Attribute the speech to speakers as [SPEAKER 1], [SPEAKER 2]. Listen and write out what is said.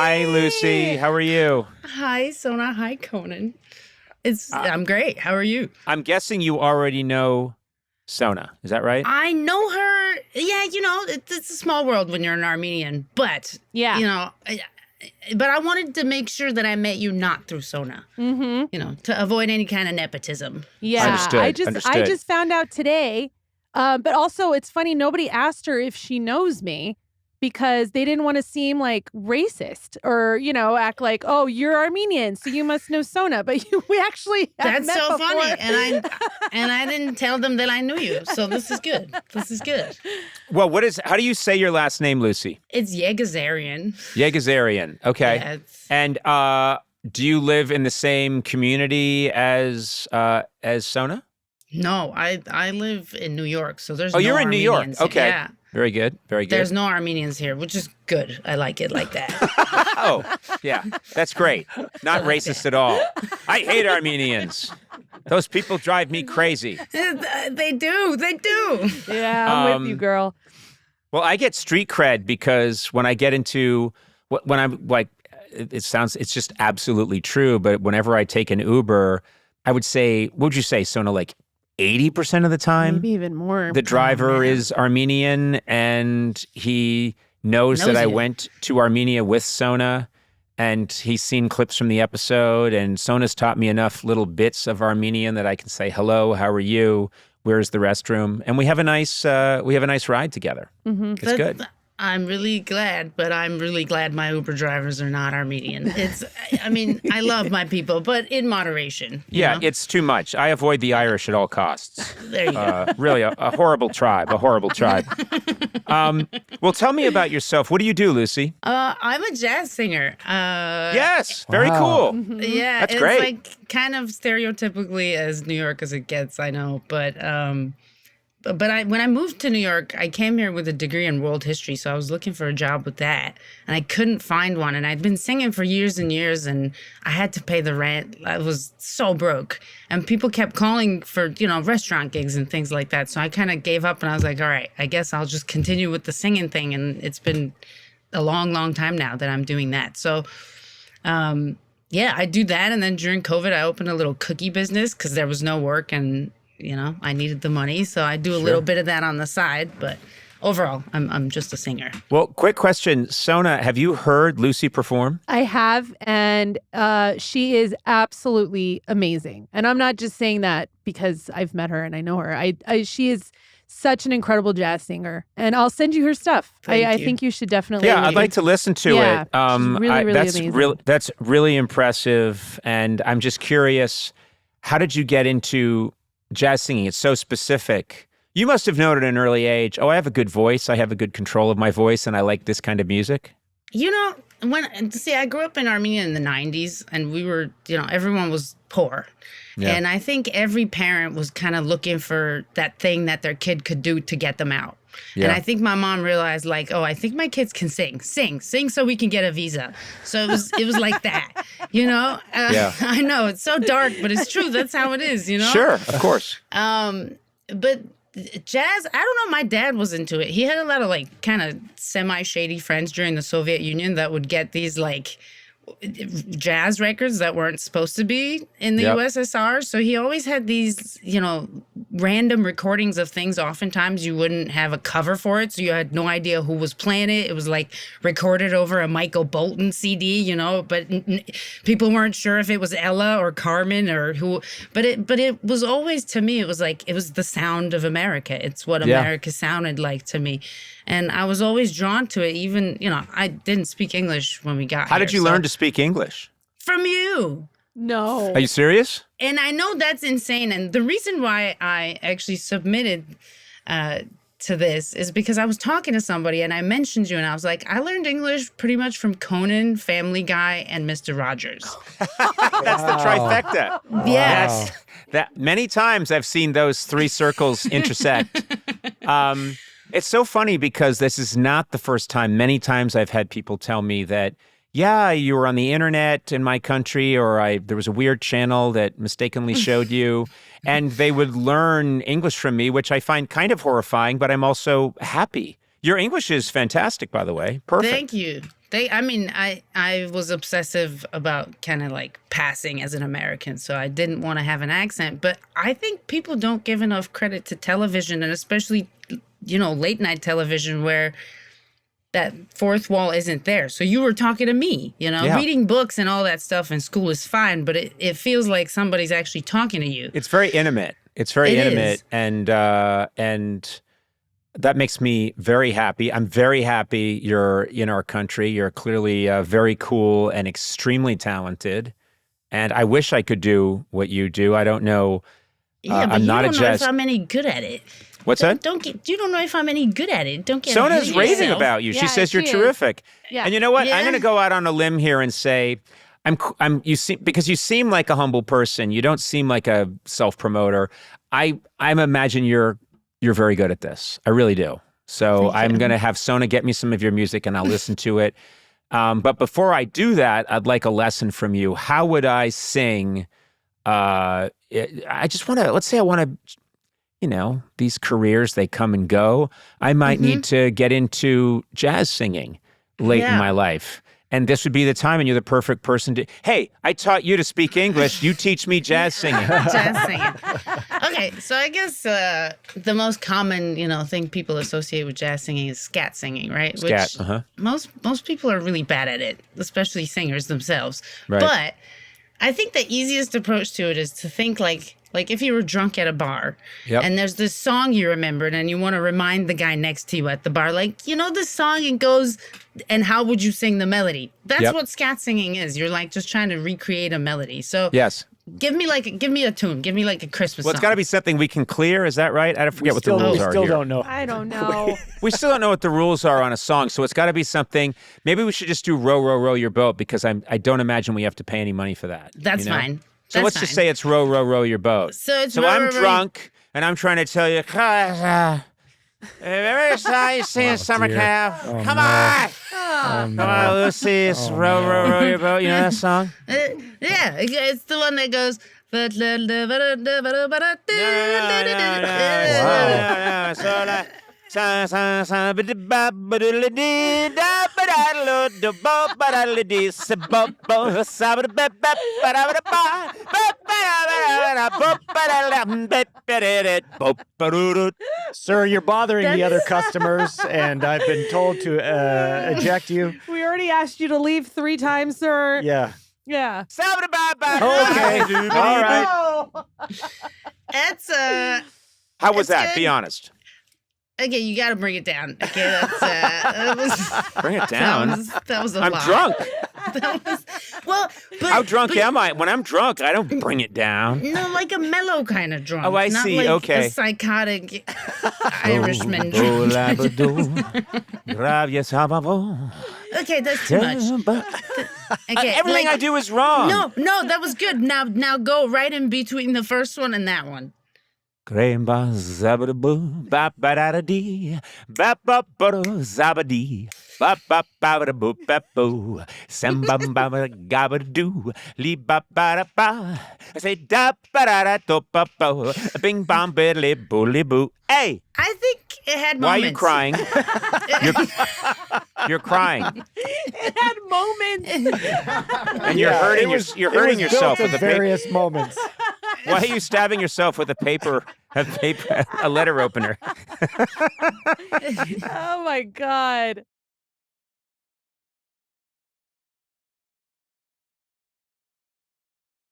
[SPEAKER 1] Hi, Lucy. How are you?
[SPEAKER 2] Hi, Sona. Hi, Conan. I'm great. How are you?
[SPEAKER 1] I'm guessing you already know Sona. Is that right?
[SPEAKER 2] I know her. Yeah, it's a small world when you're an Armenian, but but I wanted to make sure that I met you not through Sona. To avoid any kind of nepotism.
[SPEAKER 3] Yeah,
[SPEAKER 1] Understood.
[SPEAKER 3] I just found out today. But also, it's funny. Nobody asked her if she knows me because they didn't want to seem like racist or act like, oh, you're Armenian, so you must know Sona. But we actually have
[SPEAKER 2] That's
[SPEAKER 3] met
[SPEAKER 2] so
[SPEAKER 3] before.
[SPEAKER 2] funny, and I didn't tell them that I knew you. So this is good. This is good.
[SPEAKER 1] Well, how do you say your last name, Lucy?
[SPEAKER 2] It's Yegazarian.
[SPEAKER 1] Yegazarian. Okay.
[SPEAKER 2] Yeah,
[SPEAKER 1] And do you live in the same community as Sona?
[SPEAKER 2] No, I live in New York, so there's
[SPEAKER 1] Oh,
[SPEAKER 2] no
[SPEAKER 1] you're in New York.
[SPEAKER 2] Armenians here.
[SPEAKER 1] Okay.
[SPEAKER 2] Yeah.
[SPEAKER 1] Very good. Very good.
[SPEAKER 2] There's no Armenians here, which is good. I like it like that.
[SPEAKER 1] Oh, yeah. That's great. Not racist at all. I hate Armenians. Those people drive me crazy.
[SPEAKER 2] They do.
[SPEAKER 3] Yeah, I'm with you, girl.
[SPEAKER 1] Well, I get street cred because when I get into when I'm like, it's just absolutely true. But whenever I take an Uber, I would say, what would you say, Sona, like 80% of the time?
[SPEAKER 3] Maybe even more.
[SPEAKER 1] The driver is Armenian and he knows that I went to Armenia with Sona and he's seen clips from the episode and Sona's taught me enough little bits of Armenian that I can say, hello, how are you? Where's the restroom? And we have a nice ride together. Mm-hmm. It's good.
[SPEAKER 2] I'm really glad, but I'm really glad my Uber drivers are not Armenian. I love my people, but in moderation. You know?
[SPEAKER 1] It's too much. I avoid the Irish at all costs.
[SPEAKER 2] There you go.
[SPEAKER 1] Really, a horrible tribe, Well, tell me about yourself. What do you do, Lucy?
[SPEAKER 2] I'm a jazz singer.
[SPEAKER 1] Yes, very cool.
[SPEAKER 2] Mm-hmm. Yeah,
[SPEAKER 1] That's
[SPEAKER 2] it's
[SPEAKER 1] great.
[SPEAKER 2] like kind of stereotypically as New York as it gets, I know, but when I moved to New York, I came here with a degree in world history, so I was looking for a job with that, and I couldn't find one. And I'd been singing for years and years, and I had to pay the rent. I was so broke, and people kept calling for restaurant gigs and things like that. So I kind of gave up, and I was like, all right, I guess I'll just continue with the singing thing. And it's been a long, long time now that I'm doing that. So. I do that, and then during COVID, I opened a little cookie business because there was no work, and I needed the money, so I do a little bit of that on the side. But overall, I'm just a singer.
[SPEAKER 1] Well, quick question, Sona, have you heard Lucy perform?
[SPEAKER 3] I have, and she is absolutely amazing. And I'm not just saying that because I've met her and I know her. She is such an incredible jazz singer, and I'll send you her stuff. I think you should definitely.
[SPEAKER 1] Yeah, I'd like to listen to it.
[SPEAKER 3] She's really amazing.
[SPEAKER 1] That's really impressive, and I'm just curious, how did you get into jazz singing? It's so specific. You must have known at an early age, I have a good voice, I have a good control of my voice, and I like this kind of music.
[SPEAKER 2] I grew up in Armenia in the 90s, and we were, everyone was poor. Yeah. And I think every parent was kind of looking for that thing that their kid could do to get them out. Yeah. And I think my mom realized, I think my kids can sing so we can get a visa. So it was like that, I know it's so dark, but it's true. That's how it is,
[SPEAKER 1] Sure, of course.
[SPEAKER 2] But jazz, I don't know. My dad was into it. He had a lot of kind of semi-shady friends during the Soviet Union that would get these jazz records that weren't supposed to be in the USSR. So he always had these, random recordings of things. Oftentimes you wouldn't have a cover for it, so you had no idea who was playing it. It was recorded over a Michael Bolton CD, but people weren't sure if it was Ella or Carmen or who. But it was always, to me, it was the sound of America. It's what America sounded like to me. And I was always drawn to it. Even, I didn't speak English when we got here.
[SPEAKER 1] How did you learn to speak English?
[SPEAKER 2] From you.
[SPEAKER 3] No.
[SPEAKER 1] Are you serious?
[SPEAKER 2] And I know that's insane. And the reason why I actually submitted to this is because I was talking to somebody and I mentioned you and I was like, I learned English pretty much from Conan, Family Guy, and Mr. Rogers.
[SPEAKER 1] That's the trifecta.
[SPEAKER 2] Yes.
[SPEAKER 1] That many times I've seen those three circles intersect. It's so funny because this is not the first time. Many times I've had people tell me that, you were on the internet in my country, or there was a weird channel that mistakenly showed you, and they would learn English from me, which I find kind of horrifying, but I'm also happy Your English is fantastic, by the way. Perfect.
[SPEAKER 2] Thank you. I was obsessive about kind of like passing as an American, so I didn't want to have an accent. But I think people don't give enough credit to television, and especially, late night television where that fourth wall isn't there. So you were talking to me, reading books and all that stuff in school is fine, but it feels like somebody's actually talking to you.
[SPEAKER 1] It's very intimate. It's very intimate, and that makes me very happy. I'm very happy you're in our country. You're clearly very cool and extremely talented. And I wish I could do what you do. I don't know.
[SPEAKER 2] Yeah, but
[SPEAKER 1] I'm not
[SPEAKER 2] don't
[SPEAKER 1] a
[SPEAKER 2] know
[SPEAKER 1] jazz.
[SPEAKER 2] if I'm any good at it.
[SPEAKER 1] What's that?
[SPEAKER 2] You don't know if I'm any good at it. Don't get
[SPEAKER 1] Sona's
[SPEAKER 2] ahead of
[SPEAKER 1] raving
[SPEAKER 2] yourself.
[SPEAKER 1] about you.
[SPEAKER 3] Yeah,
[SPEAKER 1] She says you're
[SPEAKER 3] she is.
[SPEAKER 1] terrific.
[SPEAKER 3] Yeah.
[SPEAKER 1] And you know what?
[SPEAKER 2] Yeah.
[SPEAKER 1] I'm going to go out on a limb here and say, because you seem like a humble person. You don't seem like a self-promoter. I imagine you're very good at this. I really do. So I'm going to have Sona get me some of your music and I'll listen to it. But before I do that, I'd like a lesson from you. How would I sing? I just want to, let's say I want to, these careers, they come and go. I might need to get into jazz singing late in my life. And this would be the time, and you're the perfect person to, hey, I taught you to speak English. You teach me jazz singing.
[SPEAKER 2] Jazz singing. Okay, so I guess the most common, thing people associate with jazz singing is scat singing, right?
[SPEAKER 1] Scat,
[SPEAKER 2] Which most people are really bad at it, especially singers themselves.
[SPEAKER 1] Right.
[SPEAKER 2] But I think the easiest approach to it is to think like if you were drunk at a bar and there's this song you remembered and you want to remind the guy next to you at the bar, like, this song, it goes, and how would you sing the melody? That's what scat singing is. You're like just trying to recreate a melody. So
[SPEAKER 1] Yes.
[SPEAKER 2] give me a tune. Give me like a Christmas
[SPEAKER 1] Well,
[SPEAKER 2] song.
[SPEAKER 1] it's got to be something we can clear. Is that right? I forget what the rules are
[SPEAKER 4] We still
[SPEAKER 1] here.
[SPEAKER 4] don't know.
[SPEAKER 3] I don't know.
[SPEAKER 1] We still don't know what the rules are on a song, so it's got to be something. Maybe we should just do "Row, Row, Row Your Boat" because I don't imagine we have to pay any money for that.
[SPEAKER 2] That's fine.
[SPEAKER 1] So let's just say it's "Row, Row, Row Your Boat."
[SPEAKER 2] So it's
[SPEAKER 1] so
[SPEAKER 2] row,
[SPEAKER 1] I'm
[SPEAKER 2] row, row.
[SPEAKER 1] drunk and I'm trying to tell you, every time you see a summer
[SPEAKER 4] dear.
[SPEAKER 1] calf,
[SPEAKER 4] Oh,
[SPEAKER 1] come
[SPEAKER 4] no.
[SPEAKER 1] on,
[SPEAKER 4] Oh,
[SPEAKER 1] come on, Lucy, it's "Row, Row, Row Your Boat." You know that song?
[SPEAKER 2] Yeah, it's the one that goes.
[SPEAKER 4] Sir, you're bothering the other customers, and I've been told to eject you.
[SPEAKER 3] We already asked you to leave 3 times, sir.
[SPEAKER 4] Yeah.
[SPEAKER 3] Yeah.
[SPEAKER 4] Okay. All right.
[SPEAKER 2] That's
[SPEAKER 1] How was
[SPEAKER 2] That's
[SPEAKER 1] that?
[SPEAKER 2] good.
[SPEAKER 1] Be honest.
[SPEAKER 2] okay. You got to bring it down. Okay, that was.
[SPEAKER 1] Bring it down.
[SPEAKER 2] That was a
[SPEAKER 1] I'm
[SPEAKER 2] lot.
[SPEAKER 1] drunk.
[SPEAKER 2] That was, well, but
[SPEAKER 1] How drunk
[SPEAKER 2] but,
[SPEAKER 1] am I? When I'm drunk, I don't bring it down.
[SPEAKER 2] No, like a mellow kind of drunk.
[SPEAKER 1] Oh, I
[SPEAKER 2] not
[SPEAKER 1] see.
[SPEAKER 2] Like
[SPEAKER 1] Okay.
[SPEAKER 2] A psychotic Irishman
[SPEAKER 1] Oh,
[SPEAKER 2] drunk.
[SPEAKER 1] labrador.
[SPEAKER 2] Okay, that's too much. Okay,
[SPEAKER 1] Everything I do is wrong.
[SPEAKER 2] No, that was good. Now go right in between the first one and that one.
[SPEAKER 1] Gramba zabadaboo, bap badadadee, bap bap bada zabadee, bap bap babadaboo bap boo, sambam baba gabadoo, lee bap bada ba. I say da badada to bap bo, bing bam biddly bully boo. Hey,
[SPEAKER 2] I think it had moments.
[SPEAKER 1] why are you crying? You're crying,
[SPEAKER 3] It had moments.
[SPEAKER 1] and you're hurting. You're hurting yourself with
[SPEAKER 4] the
[SPEAKER 1] the paper.
[SPEAKER 4] various moments.
[SPEAKER 1] Why are you stabbing yourself with a letter opener?
[SPEAKER 3] Oh my God.